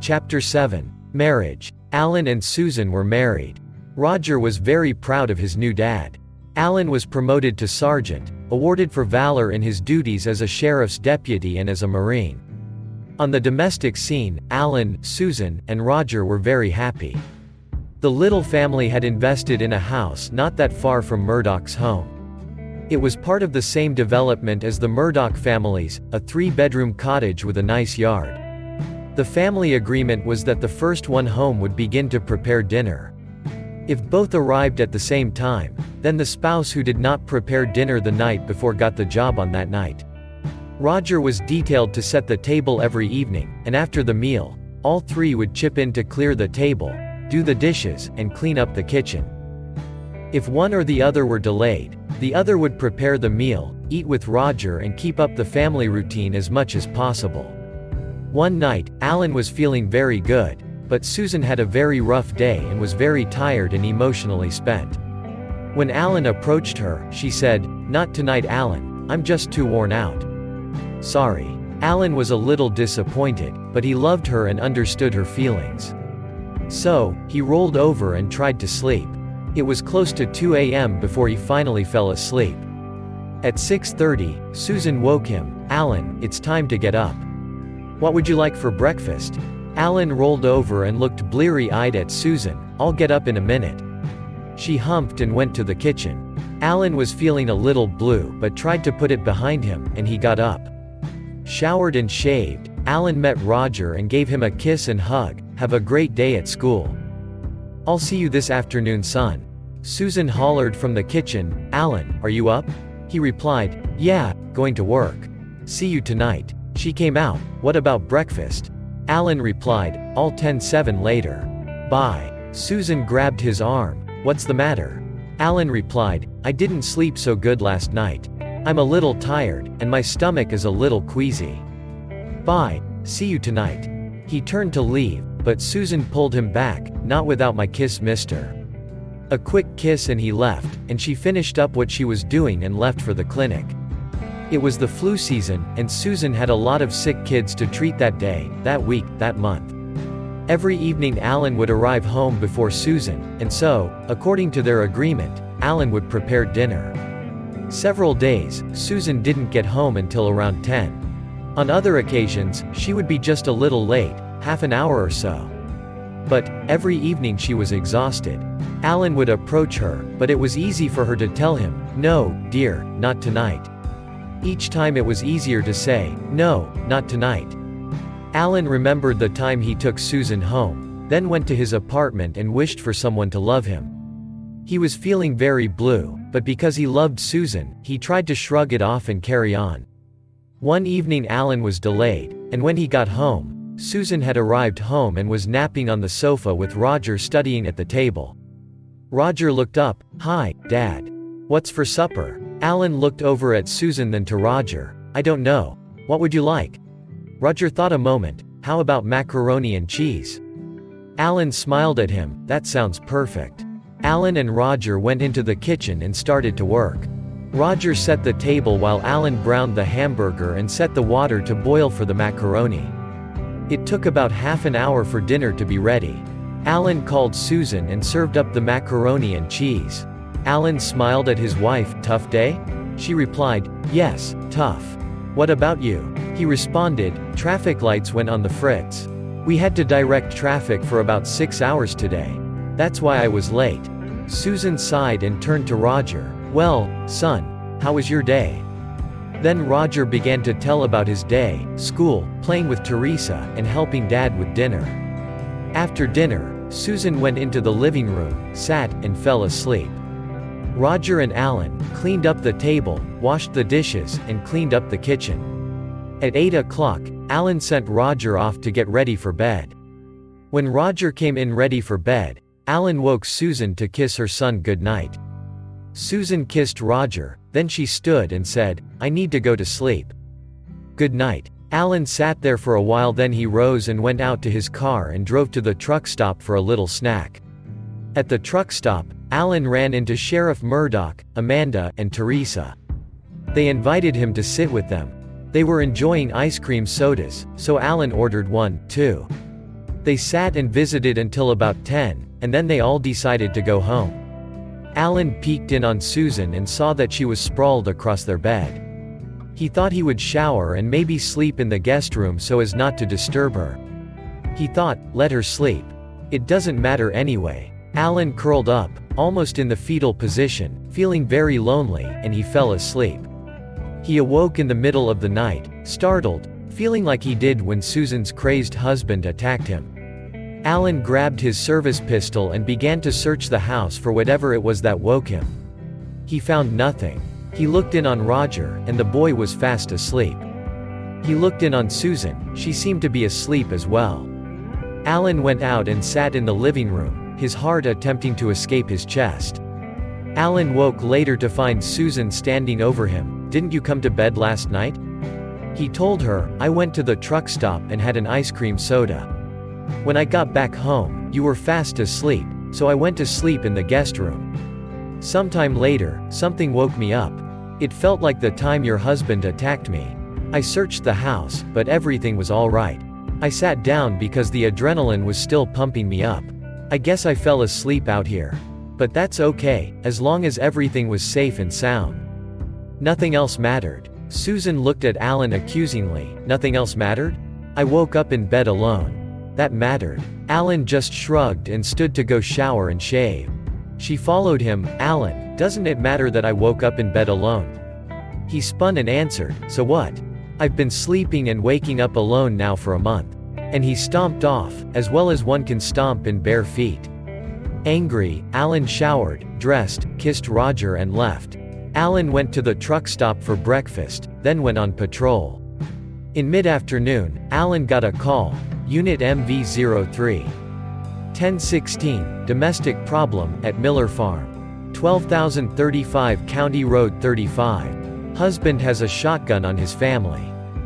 Chapter 7. Marriage. Alan and Susan were married. Roger was very proud of his new dad. Alan was promoted to sergeant, awarded for valor in his duties as a sheriff's deputy and as a Marine. On the domestic scene, Alan, Susan, and Roger were very happy. The Little family had invested in a house not that far from Murdoch's home. It was part of the same development as the Murdoch family's, a 3-bedroom cottage with a nice yard. The family agreement was that the first one home would begin to prepare dinner. If both arrived at the same time, then the spouse who did not prepare dinner the night before got the job on that night. Roger was detailed to set the table every evening, and after the meal, all three would chip in to clear the table, do the dishes, and clean up the kitchen. If one or the other were delayed, the other would prepare the meal, eat with Roger, and keep up the family routine as much as possible. One night, Alan was feeling very good, but Susan had a very rough day and was very tired and emotionally spent. When Alan approached her, she said, "Not tonight, Alan, I'm just too worn out." Sorry. Alan was a little disappointed, but he loved her and understood her feelings. So, he rolled over and tried to sleep. It was close to 2 a.m. before he finally fell asleep. At 6:30, Susan woke him. "Alan, it's time to get up. What would you like for breakfast?" Alan rolled over and looked bleary-eyed at Susan. "I'll get up in a minute." She humped and went to the kitchen. Alan was feeling a little blue but tried to put it behind him, and he got up. Showered and shaved, Alan met Roger and gave him a kiss and hug. "Have a great day at school. I'll see you this afternoon, son." Susan hollered from the kitchen, "Alan, are you up?" He replied, "Yeah, going to work. See you tonight." She came out. "What about breakfast?" Alan replied, "I'll 10-7 later. Bye." Susan grabbed his arm. "What's the matter?" Alan replied, "I didn't sleep so good last night. I'm a little tired, and my stomach is a little queasy. Bye. See you tonight." He turned to leave, but Susan pulled him back. "Not without my kiss, mister." A quick kiss and he left, and she finished up what she was doing and left for the clinic. It was the flu season, and Susan had a lot of sick kids to treat that day, that week, that month. Every evening Alan would arrive home before Susan, and so, according to their agreement, Alan would prepare dinner. Several days, Susan didn't get home until around 10. On other occasions, she would be just a little late, half an hour or so. But, every evening she was exhausted. Alan would approach her, but it was easy for her to tell him, "No, dear, not tonight." Each time it was easier to say, "No, not tonight." Alan remembered the time he took Susan home, then went to his apartment and wished for someone to love him. He was feeling very blue, but because he loved Susan, he tried to shrug it off and carry on. One evening Alan was delayed, and when he got home, Susan had arrived home and was napping on the sofa with Roger studying at the table. Roger looked up. "Hi, Dad. What's for supper?" Alan looked over at Susan then to Roger. "I don't know. What would you like?" Roger thought a moment. "How about macaroni and cheese?" Alan smiled at him. "That sounds perfect." Alan and Roger went into the kitchen and started to work. Roger set the table while Alan browned the hamburger and set the water to boil for the macaroni. It took about half an hour for dinner to be ready. Alan called Susan and served up the macaroni and cheese. Alan smiled at his wife. "Tough day?" She replied, "Yes, tough. What about you?" He responded, "Traffic lights went on the fritz. We had to direct traffic for about 6 hours today. That's why I was late." Susan sighed and turned to Roger. "Well, son, how was your day?" Then Roger began to tell about his day, school, playing with Teresa, and helping Dad with dinner. After dinner, Susan went into the living room, sat, and fell asleep. Roger and Alan cleaned up the table, washed the dishes, and cleaned up the kitchen. At 8 o'clock, Alan sent Roger off to get ready for bed. When Roger came in ready for bed, Alan woke Susan to kiss her son goodnight. Susan kissed Roger, then she stood and said, "I need to go to sleep. Good night." Alan sat there for a while, then he rose and went out to his car and drove to the truck stop for a little snack. At the truck stop, Alan ran into Sheriff Murdoch, Amanda, and Teresa. They invited him to sit with them. They were enjoying ice cream sodas, so Alan ordered one, too. They sat and visited until about 10, and then they all decided to go home. Alan peeked in on Susan and saw that she was sprawled across their bed. He thought he would shower and maybe sleep in the guest room so as not to disturb her. He thought, let her sleep. It doesn't matter anyway. Alan curled up, almost in the fetal position, feeling very lonely, and he fell asleep. He awoke in the middle of the night, startled, feeling like he did when Susan's crazed husband attacked him. Alan grabbed his service pistol and began to search the house for whatever it was that woke him. He found nothing. He looked in on Roger, and the boy was fast asleep. He looked in on Susan, she seemed to be asleep as well. Alan went out and sat in the living room, his heart attempting to escape his chest. Alan woke later to find Susan standing over him. Didn't you come to bed last night? He told her, I went to the truck stop and had an ice cream soda. When I got back home, you were fast asleep, so I went to sleep in the guest room. Sometime later, something woke me up. It felt like the time your husband attacked me. I searched the house, but everything was all right. I sat down because the adrenaline was still pumping me up. I guess I fell asleep out here. But that's okay, as long as everything was safe and sound. Nothing else mattered. Susan looked at Alan accusingly. Nothing else mattered? I woke up in bed alone. That mattered. Alan just shrugged and stood to go shower and shave. She followed him. Alan, doesn't it matter that I woke up in bed alone? He spun and answered, so what? I've been sleeping and waking up alone now for a month. And he stomped off, as well as one can stomp in bare feet. Angry, Alan showered, dressed, kissed Roger and left. Alan went to the truck stop for breakfast, then went on patrol. In mid-afternoon, Alan got a call. Unit MV03. 1016, domestic problem, at Miller Farm. 12,035 County Road 35. Husband has a shotgun on his family.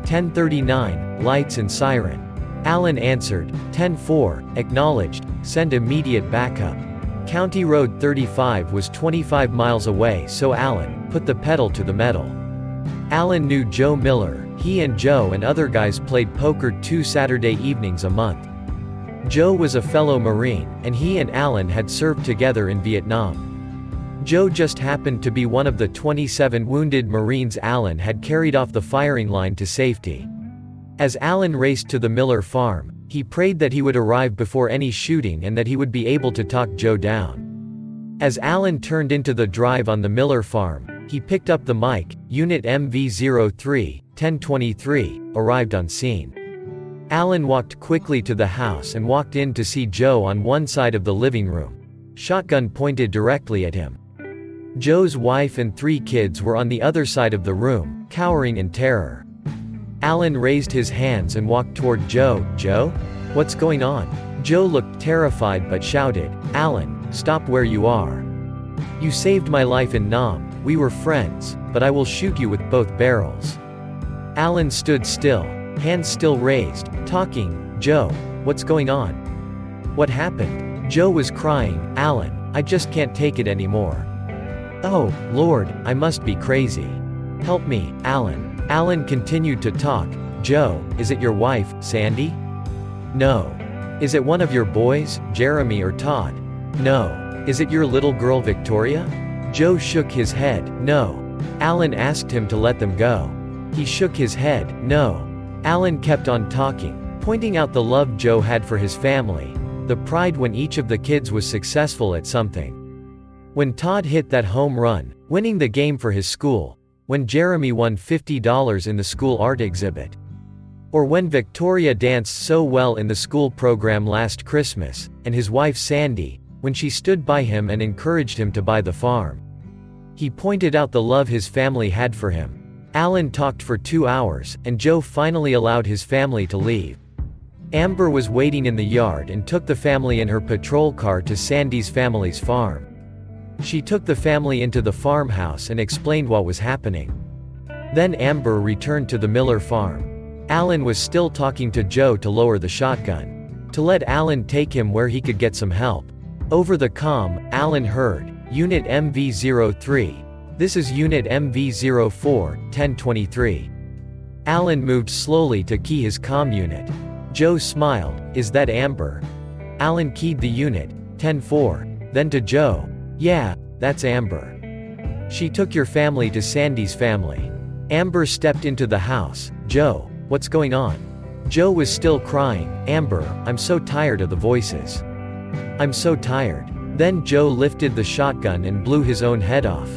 1039, lights and siren. Alan answered. 10-4, acknowledged, send immediate backup. County Road 35 was 25 miles away, so Alan put the pedal to the metal. Alan knew Joe Miller. He and Joe and other guys played poker 2 Saturday evenings a month. Joe was a fellow Marine, and he and Alan had served together in Vietnam. Joe just happened to be one of the 27 wounded Marines Alan had carried off the firing line to safety. As Alan raced to the Miller farm, he prayed that he would arrive before any shooting and that he would be able to talk Joe down. As Alan turned into the drive on the Miller farm, he picked up the mic. Unit MV03, 1023, arrived on scene. Alan walked quickly to the house and walked in to see Joe on one side of the living room. Shotgun pointed directly at him. Joe's wife and 3 kids were on the other side of the room, cowering in terror. Alan raised his hands and walked toward Joe. Joe? What's going on? Joe looked terrified but shouted, Alan, stop where you are. You saved my life in Nam. We were friends, but I will shoot you with both barrels. Alan stood still, hands still raised, talking. Joe, what's going on? What happened? Joe was crying. Alan, I just can't take it anymore. Oh, Lord, I must be crazy. Help me, Alan. Alan continued to talk. Joe, is it your wife, Sandy? No. Is it one of your boys, Jeremy or Todd? No. Is it your little girl Victoria? Joe shook his head. No. Alan asked him to let them go. He shook his head. No. Alan kept on talking, pointing out the love Joe had for his family, the pride when each of the kids was successful at something. When Todd hit that home run, winning the game for his school. When Jeremy won $50 in the school art exhibit. Or when Victoria danced so well in the school program last Christmas, and his wife Sandy, when she stood by him and encouraged him to buy the farm. He pointed out the love his family had for him. Alan talked for 2 hours, and Joe finally allowed his family to leave. Amber was waiting in the yard and took the family in her patrol car to Sandy's family's farm. She took the family into the farmhouse and explained what was happening. Then Amber returned to the Miller farm. Alan was still talking to Joe to lower the shotgun. To let Alan take him where he could get some help. Over the comm, Alan heard, Unit MV03. This is Unit MV04, 1023. Alan moved slowly to key his comm unit. Joe smiled. Is that Amber? Alan keyed the unit, 10-4. Then to Joe. Yeah, that's Amber. She took your family to Sandy's family. Amber stepped into the house. Joe, what's going on? Joe was still crying. Amber, I'm so tired of the voices. I'm so tired. Then Joe lifted the shotgun and blew his own head off.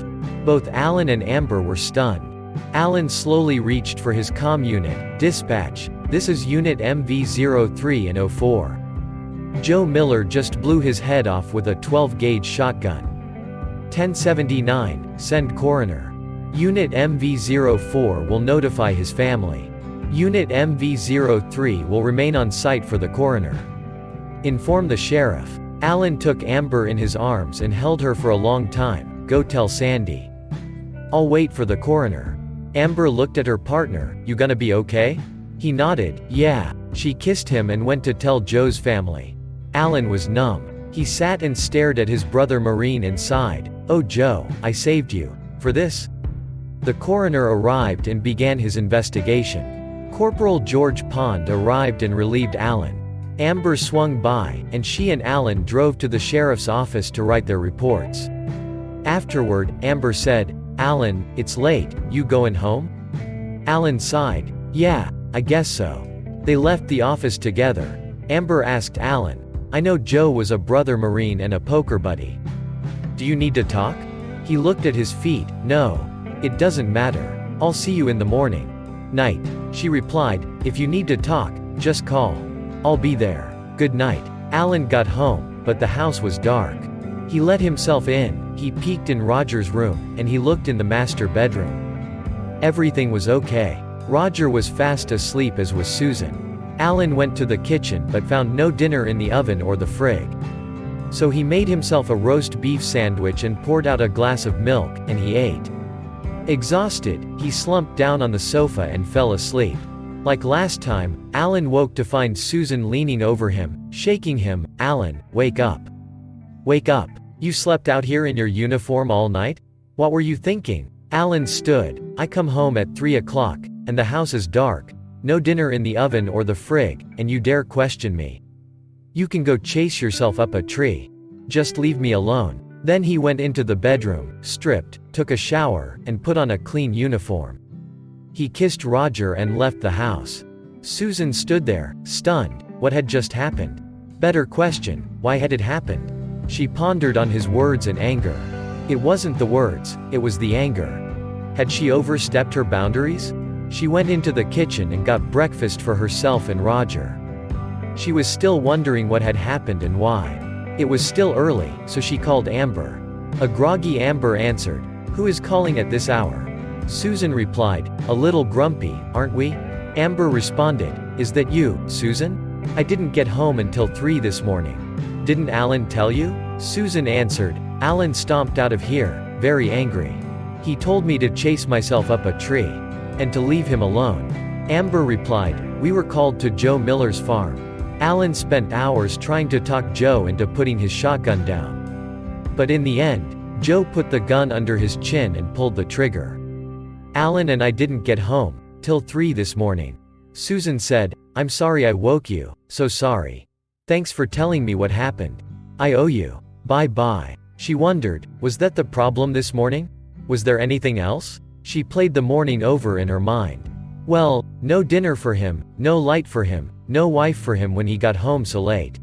Both Alan and Amber were stunned. Alan slowly reached for his comm unit. Dispatch, this is Unit MV03 in 04. Joe Miller just blew his head off with a 12-gauge shotgun. 1079, send coroner. Unit MV04 will notify his family. Unit MV03 will remain on site for the coroner. Inform the sheriff. Alan took Amber in his arms and held her for a long time. Go tell Sandy. I'll wait for the coroner. Amber looked at her partner. You gonna be okay? He nodded. Yeah. She kissed him and went to tell Joe's family. Alan was numb. He sat and stared at his brother Maureen and sighed. Oh Joe, I saved you. For this? The coroner arrived and began his investigation. Corporal George Pond arrived and relieved Alan. Amber swung by, and she and Alan drove to the sheriff's office to write their reports. Afterward, Amber said, Alan, it's late, you going home? Alan sighed. Yeah, I guess so. They left the office together. Amber asked Alan, I know Joe was a brother Marine and a poker buddy. Do you need to talk? He looked at his feet. No. It doesn't matter. I'll see you in the morning. Night. She replied, if you need to talk, just call. I'll be there. Good night. Alan got home, but the house was dark. He let himself in, he peeked in Roger's room, and he looked in the master bedroom. Everything was okay. Roger was fast asleep as was Susan. Alan went to the kitchen but found no dinner in the oven or the frig. So he made himself a roast beef sandwich and poured out a glass of milk, and he ate. Exhausted, he slumped down on the sofa and fell asleep. Like last time, Alan woke to find Susan leaning over him, shaking him. Alan, wake up. Wake up. You slept out here in your uniform all night? What were you thinking? Alan stood. I come home at 3 o'clock, and the house is dark. No dinner in the oven or the frig, and you dare question me. You can go chase yourself up a tree. Just leave me alone. Then he went into the bedroom, stripped, took a shower, and put on a clean uniform. He kissed Roger and left the house. Susan stood there, stunned. What had just happened? Better question, why had it happened? She pondered on his words in anger. It wasn't the words, it was the anger. Had she overstepped her boundaries? She went into the kitchen and got breakfast for herself and Roger. She was still wondering what had happened and why. It was still early, so she called Amber. A groggy Amber answered. Who is calling at this hour? Susan replied, a little grumpy, aren't we? Amber responded, is that you, Susan? I didn't get home until 3 this morning. Didn't Alan tell you? Susan answered. Alan stomped out of here, very angry. He told me to chase myself up a tree. And to leave him alone. Amber replied, we were called to Joe Miller's farm. Alan spent hours trying to talk Joe into putting his shotgun down. But in the end, Joe put the gun under his chin and pulled the trigger. Alan and I didn't get home till 3 this morning. Susan said, I'm sorry I woke you, so sorry. Thanks for telling me what happened. I owe you. Bye-bye. She wondered, was that the problem this morning? Was there anything else? She played the morning over in her mind. Well, no dinner for him, no light for him, no wife for him when he got home so late.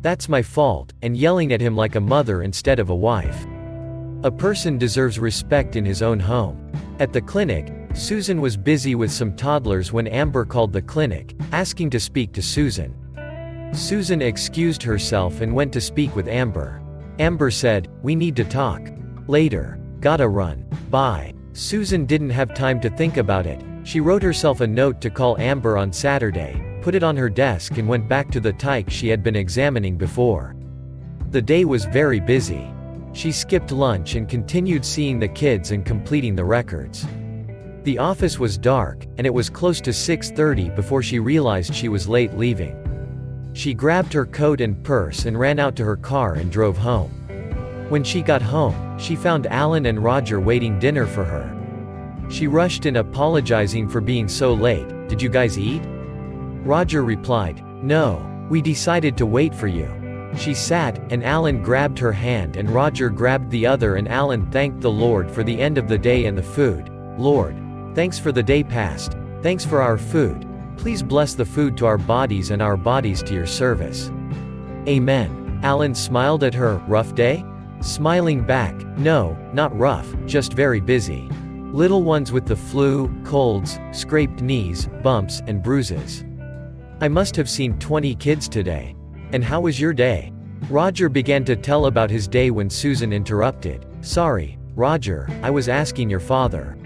That's my fault, and yelling at him like a mother instead of a wife. A person deserves respect in his own home. At the clinic, Susan was busy with some toddlers when Amber called the clinic, asking to speak to Susan. Susan excused herself and went to speak with Amber. Amber said, we need to talk. Later. Gotta run. Bye. Susan didn't have time to think about it. She wrote herself a note to call Amber on Saturday, put it on her desk and went back to the tyke she had been examining before. The day was very busy. She skipped lunch and continued seeing the kids and completing the records. The office was dark, and it was close to 6:30 before she realized she was late leaving. She grabbed her coat and purse and ran out to her car and drove home. When she got home, she found Alan and Roger waiting dinner for her. She rushed in apologizing for being so late. Did you guys eat? Roger replied, "No. We decided to wait for you." She sat, and Alan grabbed her hand and Roger grabbed the other, and Alan thanked the Lord for the end of the day and the food. "Lord, thanks for the day past. Thanks for our food. Please bless the food to our bodies and our bodies to your service. Amen." Alan smiled at her. "Rough day?" Smiling back, "No, not rough, just very busy. Little ones with the flu, colds, scraped knees, bumps, and bruises. I must have seen 20 kids today. And how was your day?" Roger began to tell about his day when Susan interrupted. "Sorry, Roger, I was asking your father."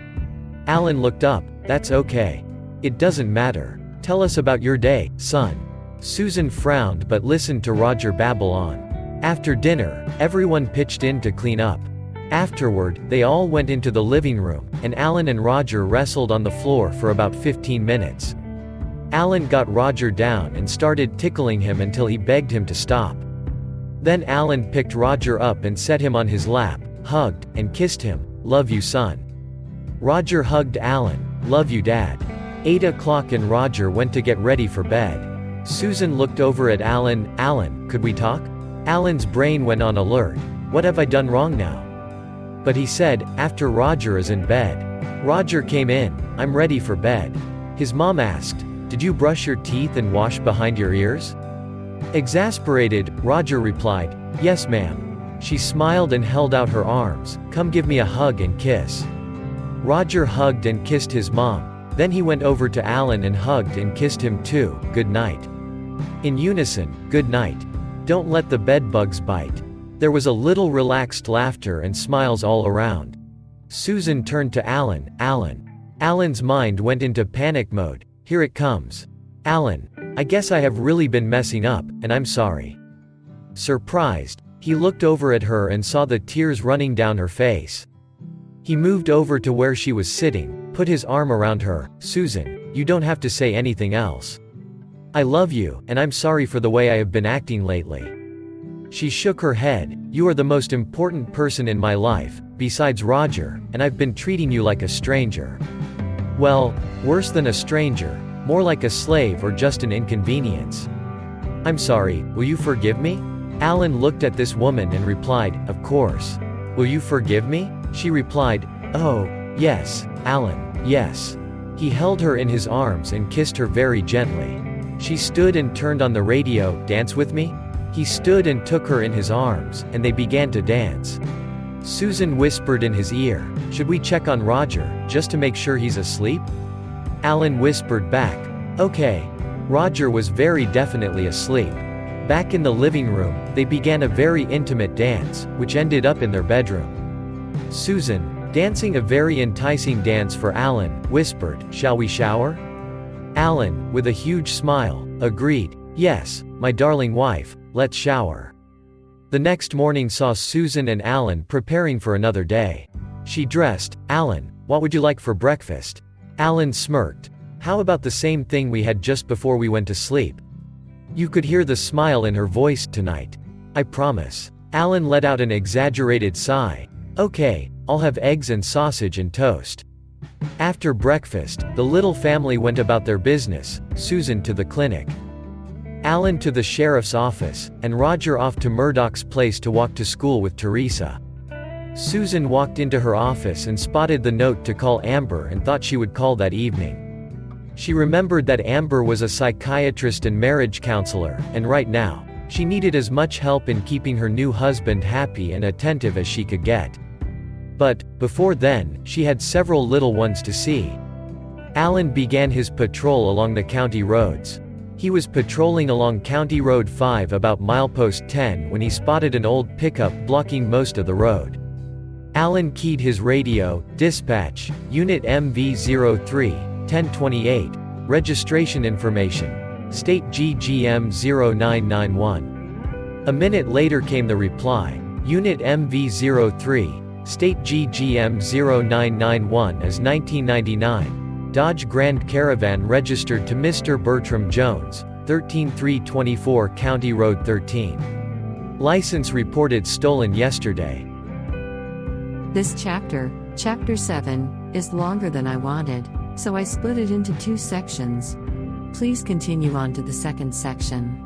Alan looked up. "That's okay. It doesn't matter. Tell us about your day, son." Susan frowned but listened to Roger babble on. After dinner, everyone pitched in to clean up. Afterward, they all went into the living room, and Alan and Roger wrestled on the floor for about 15 minutes. Alan got Roger down and started tickling him until he begged him to stop. Then Alan picked Roger up and set him on his lap, hugged, and kissed him. "Love you, son." Roger hugged Alan. "Love you, Dad." 8 o'clock and Roger went to get ready for bed. Susan looked over at Alan. "Alan, could we talk?" Alan's brain went on alert. "What have I done wrong now?" But he said, after Roger is in bed. Roger came in. "I'm ready for bed." His mom asked, "Did you brush your teeth and wash behind your ears?" Exasperated, Roger replied, "Yes, ma'am." She smiled and held out her arms. "Come give me a hug and kiss." Roger hugged and kissed his mom. Then he went over to Alan and hugged and kissed him too. "Good night." In unison, "Good night. Don't let the bed bugs bite." There was a little relaxed laughter and smiles all around. Susan turned to Alan. "Alan." Alan's mind went into panic mode. "Here it comes. Alan, I guess I have really been messing up, and I'm sorry." Surprised, he looked over at her and saw the tears running down her face. He moved over to where she was sitting, put his arm around her. "Susan, you don't have to say anything else. I love you, and I'm sorry for the way I have been acting lately." She shook her head. "You are the most important person in my life, besides Roger, and I've been treating you like a stranger. Well, worse than a stranger, more like a slave or just an inconvenience. I'm sorry, will you forgive me?" Alan looked at this woman and replied, "Of course. Will you forgive me?" She replied, "Oh, yes, Alan, yes." He held her in his arms and kissed her very gently. She stood and turned on the radio. "Dance with me?" He stood and took her in his arms, and they began to dance. Susan whispered in his ear, "Should we check on Roger, just to make sure he's asleep?" Alan whispered back, "Okay." Roger was very definitely asleep. Back in the living room, they began a very intimate dance, which ended up in their bedroom. Susan, dancing a very enticing dance for Alan, whispered, "Shall we shower?" Alan, with a huge smile, agreed, "Yes, my darling wife, let's shower." The next morning saw Susan and Alan preparing for another day. She dressed. "Alan, what would you like for breakfast?" Alan smirked. "How about the same thing we had just before we went to sleep?" You could hear the smile in her voice. "Tonight. I promise." Alan let out an exaggerated sigh. "Okay, I'll have eggs and sausage and toast." After breakfast, the little family went about their business, Susan to the clinic, Alan to the sheriff's office, and Roger off to Murdoch's place to walk to school with Teresa. Susan walked into her office and spotted the note to call Amber and thought she would call that evening. She remembered that Amber was a psychiatrist and marriage counselor, and right now, she needed as much help in keeping her new husband happy and attentive as she could get. But, before then, she had several little ones to see. Alan began his patrol along the county roads. He was patrolling along County Road 5 about milepost 10 when he spotted an old pickup blocking most of the road. Alan keyed his radio. "Dispatch, Unit MV03, 1028, registration information. State GGM 0991. A minute later came the reply. "Unit MV03, State GGM 0991 is 1999. Dodge Grand Caravan registered to Mr. Bertram Jones, 13324 County Road 13. License reported stolen yesterday." This chapter, Chapter 7, is longer than I wanted, so I split it into 2 sections. Please continue on to the second section.